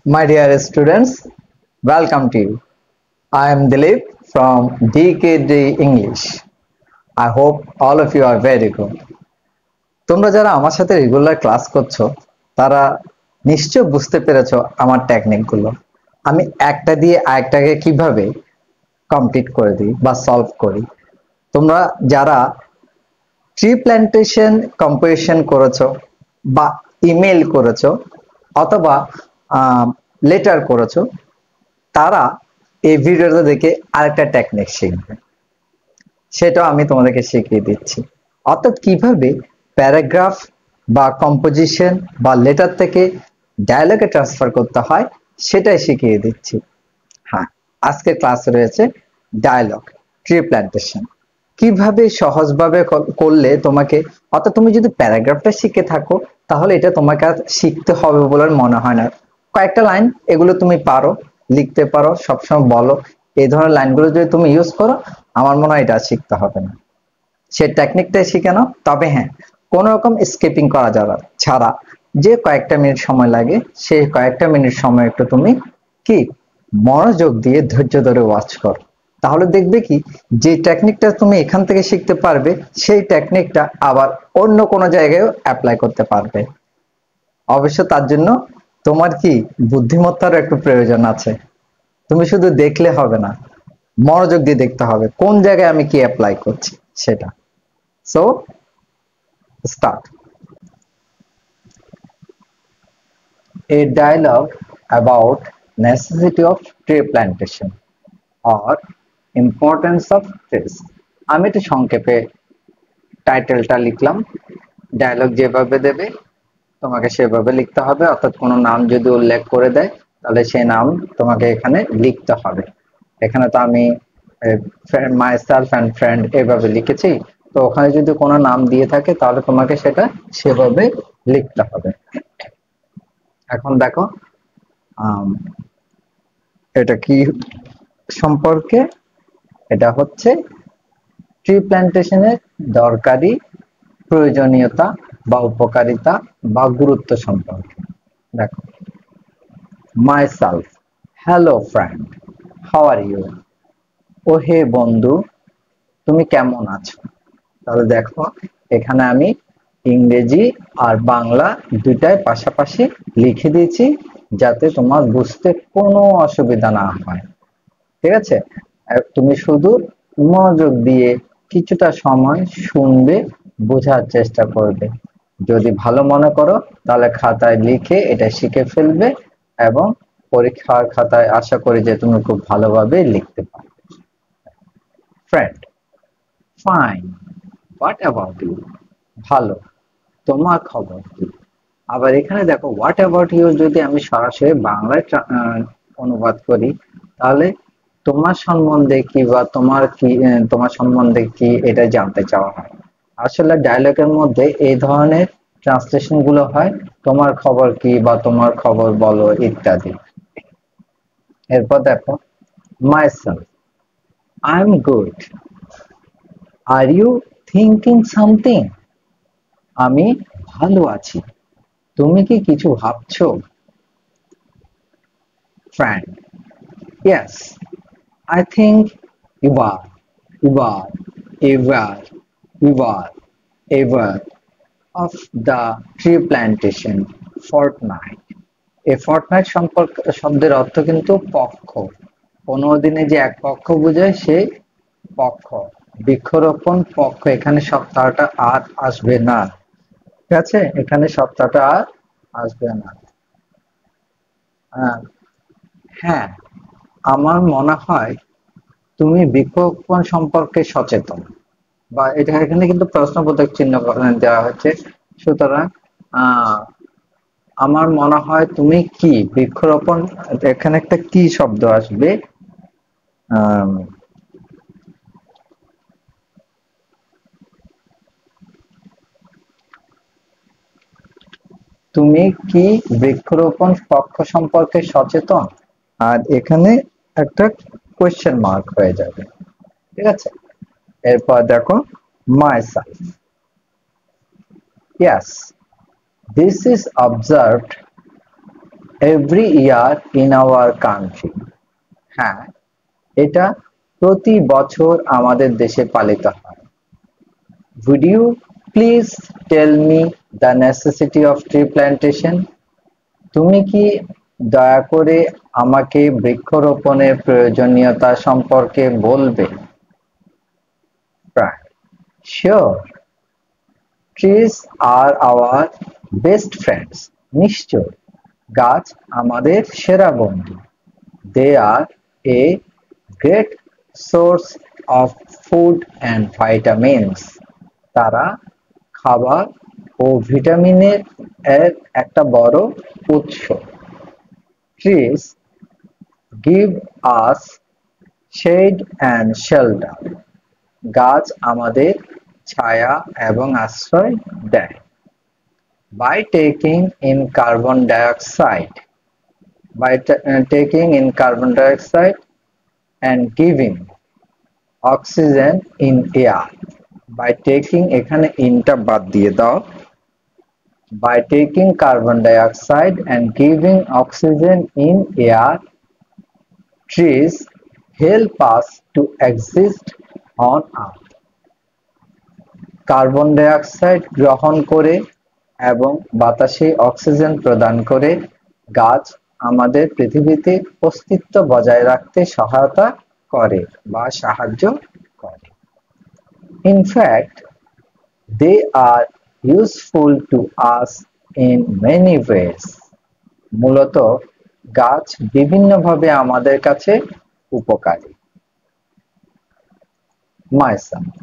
My dear students, welcome to you. I am Dilip from DKD English. I hope all of you are very good. তোমরা যারা আমার সাথে regular class করছো তারা নিশ্চয় বুঝতে পেরেছো আমার টেকনিকগুলো। আমি একটা দিয়ে আরেকটাকে কিভাবে কমপ্লিট করে দিই বা সলভ করি। তোমরা যারা ট্রি প্ল্যান্টেশন কম্পোজিশন করেছো বা ইমেল করেছো অথবা লেটার করেছো তারা এই ভিডিওটা দেখে আরেকটা টেকনিক শিখবে, সেটাও আমি তোমাদেরকে শিখিয়ে দিচ্ছি। অর্থাৎ কিভাবে প্যারাগ্রাফ বা কম্পোজিশন বা লেটার থেকে ডায়ালগে ট্রান্সফার করতে হয় সেটাই শিখিয়ে দিচ্ছি। হ্যাঁ, আজকের ক্লাসে রয়েছে ডায়ালগ ট্রি প্ল্যান্টেশন। কিভাবে সহজভাবে করলে তোমাকে, অর্থাৎ তুমি যদি প্যারাগ্রাফটা শিখে থাকো তাহলে এটা তোমাকে আর শিখতে হবে বলে মনে হয় না। কয়েকটা লাইন এগুলো তুমি পারো, লিখতে পারো, সবসময় বলো, এই ধরনের লাইনগুলো যদি তুমি ইউজ করো আমার মনে হয় এটা শিখতে হবে না। সে টেকনিকটাই শিখে নাও। তবে হ্যাঁ, কোনো রকম স্কিপিং করা যাবে ছাড়া যে কয়েকটা মিনিট সময় লাগে সেই কয়েকটা মিনিট সময় একটু তুমি কি মনোযোগ দিয়ে ধৈর্য ধরে ওয়াচ করো, তাহলে দেখবে কি যে টেকনিকটা তুমি এখান থেকে শিখতে পারবে সেই টেকনিকটা আবার অন্য কোনো জায়গায় অ্যাপ্লাই করতে পারবে। অবশ্য তার জন্য তোমার কি বুদ্ধিমত্তার একটু প্রয়োজন আছে। তুমি শুধু দেখলে হবে না, মনোযোগ দিয়ে দেখতে হবে কোন জায়গায় আমি কি অ্যাপ্লাই করছি সেটা। So start. A dialogue about necessity of tree plantation or importance of trees. আমি একটু সংক্ষেপে টাইটেলটা লিখলাম। ডায়লগ যেভাবে দেবে তোমাকে সেভাবে লিখতে হবে, অর্থাৎ কোনো নাম যদি উল্লেখ করে দেয় তাহলে সেই নাম তোমাকে এখানে লিখতে হবে। এখানে তো আমি মাই সেলফ অ্যান্ড ফ্রেন্ড এভাবে লিখেছি, তো ওখানে যদি কোনো নাম দিয়ে থাকে তাহলে তোমাকে সেটা সেভাবে লিখতে হবে। এখন দেখো এটা কি সম্পর্কে, এটা হচ্ছে ট্রি প্ল্যান্টেশনের দরকারি প্রয়োজনীয়তা বা উপকারিতা বা গুরুত্ব সম্পর্কে। দেখো, myself, hello friend, how are you? ও হে বন্ধু, তুমি কেমন আছো? তাহলে দেখো এখানে আমি ইংরেজি আর বাংলা দুটাই পাশাপাশি লিখে দিয়েছি যাতে তোমার বুঝতে কোনো অসুবিধা না হয়। ঠিক আছে, তুমি শুধু মনোযোগ দিয়ে কিছুটা সময় শুনবে, বোঝার চেষ্টা করবে। যদি ভালো মনে করো তাহলে খাতায় লিখে এটা শিখে ফেলবে এবং পরীক্ষার খাতায় আশা করি যে তুমি খুব ভালোভাবে লিখতে পারবে। Friend, fine, what about you? ভালো, তোমার খবর কি? আবার এখানে দেখো হোয়াট অ্যাবাউট ইউ যদি আমি সরাসরি বাংলায় অনুবাদ করি তাহলে তোমার সম্বন্ধে কি বা তোমার কি, তোমার সম্বন্ধে কি এটা জানতে চাওয়া হয়। আসলে ডায়ালগের মধ্যে এই ধরনের ট্রান্সলেশন গুলো হয় তোমার খবর কি বা তোমার খবর বলো ইত্যাদি। এরপর দেখো myself, I am good, are you thinking something? আমি ভালো আছি, তুমি কি কিছু ভাবছো? Friend, yes, I think you are, you are, ever, you are, ever of the tree plantation fortnight. এই ফর্টনাইট সম্পর্ক শব্দের অর্থ কিন্তু পক্ষ। 15 দিনে যে এক পক্ষ বোঝায় সেই পক্ষ, বৃক্ষরোপণ পক্ষ। এখানে সপ্তাহটা আর আসবে না, ঠিক আছে, এখানে সপ্তাহটা আর আসবে না। হ্যাঁ, আমার মনে হয় তুমি বৃক্ষরোপণ সম্পর্কে সচেতন, বা এটা এখানে কিন্তু প্রশ্নবোধক চিহ্ন দেওয়া হচ্ছে। সুতরাং আমার মনে হয় তুমি কি বৃক্ষরোপণ, এখানে একটা কি শব্দ আসবে, তুমি কি বৃক্ষরোপণ পক্ষ সম্পর্কে সচেতন, আর এখানে একটা কোয়েশ্চেন মার্ক হয়ে যাবে। ঠিক আছে, এরপর দেখো myself, yes, this is observed every year in our country. হ্যাঁ, এটা প্রতি বছর আমাদের দেশে পালিত হয়। Would you please tell me the necessity of tree plantation? তুমি কি দয়া করে আমাকে বৃক্ষরোপণের প্রয়োজনীয়তা সম্পর্কে বলবে? Right. Sure. Trees are our best friends. নিশ্চয়, গাছ আমাদের সেরা বন্ধু। They are a great source of food and vitamins. তারা খাবার ও ভিটামিনের একটা বড় উৎস। Trees give us shade and shelter. গাছ আমাদের ছায়া এবং আশ্রয় দেয়। By taking in carbon dioxide, and giving oxygen in air. By taking এখানে ইনটা বাদ দিয়ে দাও। By taking carbon dioxide and giving oxygen in air, trees help us to exist on earth. Carbon dioxide গ্রহণ করে এবং বাতাসে oxygen প্রদান করে গাছ আমাদের পৃথিবীতে অস্তিত্ব বজায় রাখতে সহায়তা করে বা সাহায্য করে। In fact, they are useful to us in many ways. মূলত গাছ বিভিন্নভাবে আমাদের কাছে উপকারী। Myself,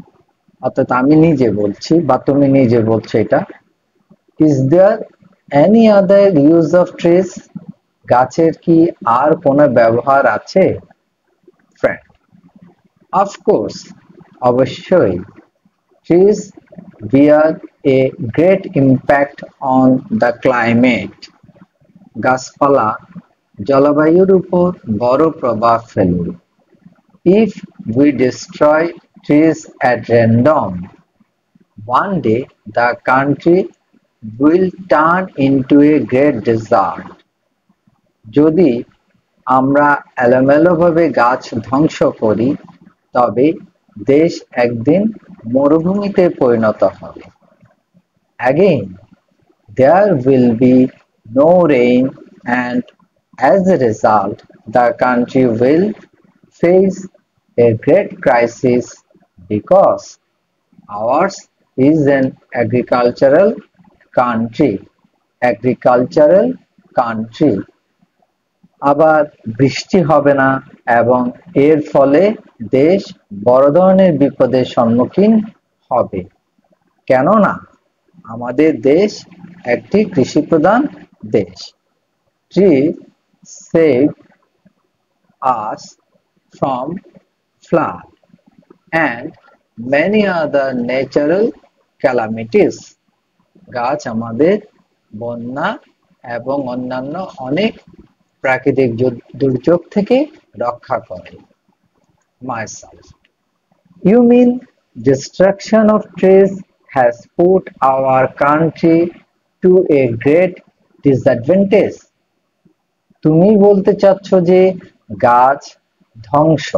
অর্থাৎ আমি নিজে বলছি বা তুমি নিজে বলছো এটা। Is there any other use of trees? গাছের কি আর কোনো ব্যবহার আছে? Friend, of course, অবশ্যই। Trees bear a great impact on the climate. গাছপালা জলবায়ুর উপর বড় প্রভাব ফেলে। If we destroy trees at random, one day the country will turn into a great desert. যদি আমরা এলোমেলোভাবে গাছ ধ্বংস করি, তবে দেশ একদিন মরুভূমিতে পরিণত হবে। Again, there will be no rain, and as a result, the country will face a great crisis because ours is an agricultural country. আবার বৃষ্টি হবে না এবং এর ফলে দেশ বড় ধরনের বিপদের সম্মুখীন হবে, কেননা আমাদের দেশ একটি কৃষিপ্রধান দেশ। Trees save us from flood and many other natural calamities. গাছ আমাদের বন্যা এবং অন্যান্য অনেক প্রাকৃতিক দুর্যোগ থেকে রক্ষা করে। Myself, you mean destruction of trees has put our country to a great disadvantage? তুমি বলতে চাচ্ছ যে গাছ ধ্বংস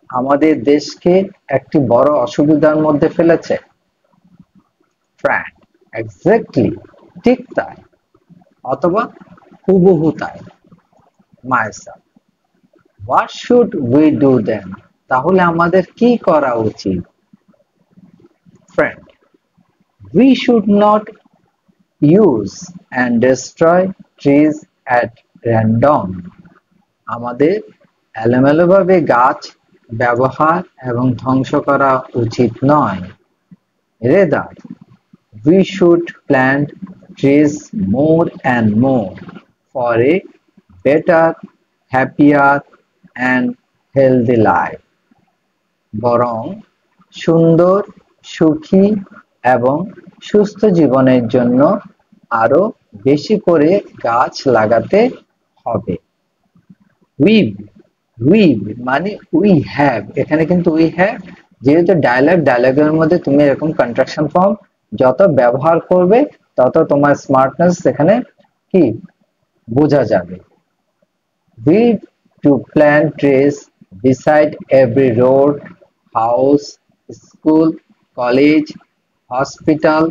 আমাদের দেশকে একটি বড় অসুবিধার মধ্যে ফেলেছে? Friend, exactly, ঠিক তাই অথবা হুবহু তাই। Myself, what should we do then? তাহলে আমাদের কি করা উচিত? Friend, we should not use and destroy trees at random. আমাদের এলোমেলোভাবে গাছ ব্যবহার এবং ধ্বংস করা উচিত নয়। Rather, we should plant trees more and more for a better, happier and healthy life. বরং সুন্দর, সুখী এবং সুস্থ জীবনের জন্য আরো বেশি করে গাছ লাগাতে হবে। We মানে we have, এখানে কিন্তু we have যেহেতু ডায়ালগের মধ্যে তুমি এরকম কন্ট্রাকশন ফর্ম যত ব্যবহার করবে তত তোমার স্মার্টনেস এখানে কি বোঝা যাবে। We to plant trees beside every road, house, school, college, hospital,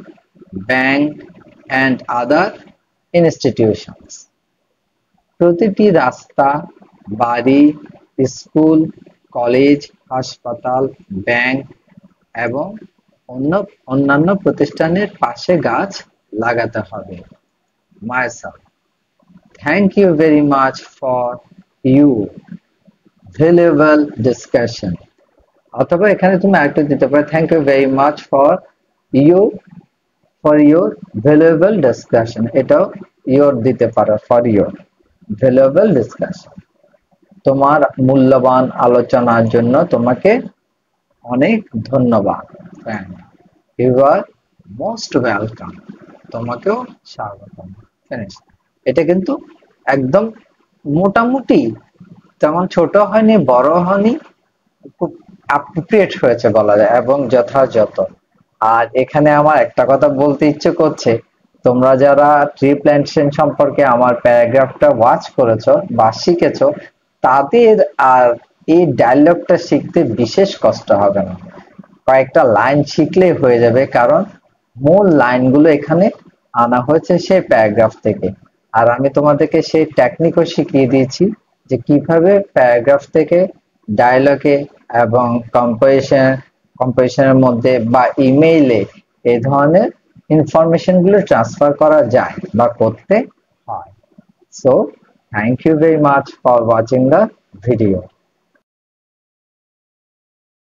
bank, and other institutions. প্রতিটি রাস্তা, বাড়ি, স্কুল, কলেজ, হাসপাতাল, ব্যাংক এবং অন্যান্য প্রতিষ্ঠানের পাশে গাছ লাগাতে হবে। Myself. Thank you very much for your valuable discussion. অথবা এখানে তুমি আরেকটু দিতে পারো, thank you very much you for your valuable discussion. এটাও your দিতে পারো, for your valuable discussion. তোমার মূল্যবান আলোচনার জন্য তোমাকে অনেক ধন্যবাদ। And you are most welcome. তোমাকেও স্বাগতম। Finish. এটা কিন্তু একদম মোটামুটি তেমন ছোট হয়নি, বড় হয়নি, খুব অ্যাপ্রোপ্রিয়েট হয়েছে বলা যায় এবং যথাযথ। আর এখানে আমার একটা কথা বলতে ইচ্ছে করছে, তোমরা যারা ট্রি প্ল্যান্টেশন সম্পর্কে আমার প্যারাগ্রাফটা ওয়াচ করেছো বা শিখেছো, তাদের আর এই ডায়লগটা শিখতে বিশেষ কষ্ট হবে না। কয়েকটা লাইন শিখলেই হয়ে যাবে, কারণ মূল লাইনগুলো এখানে আনা হয়েছে সেই প্যারাগ্রাফ থেকে। আর আমি তোমাদেরকে সেই টেকনিকও শিখিয়ে দিয়েছি যে কিভাবে প্যারাগ্রাফ থেকে ডায়লগে এবং কম্পোজিশনের মধ্যে বা ইমেইলে এই ধরনের ইনফরমেশন গুলো ট্রান্সফার করা যায় বা করতে হয়। So thank you very much for watching the video.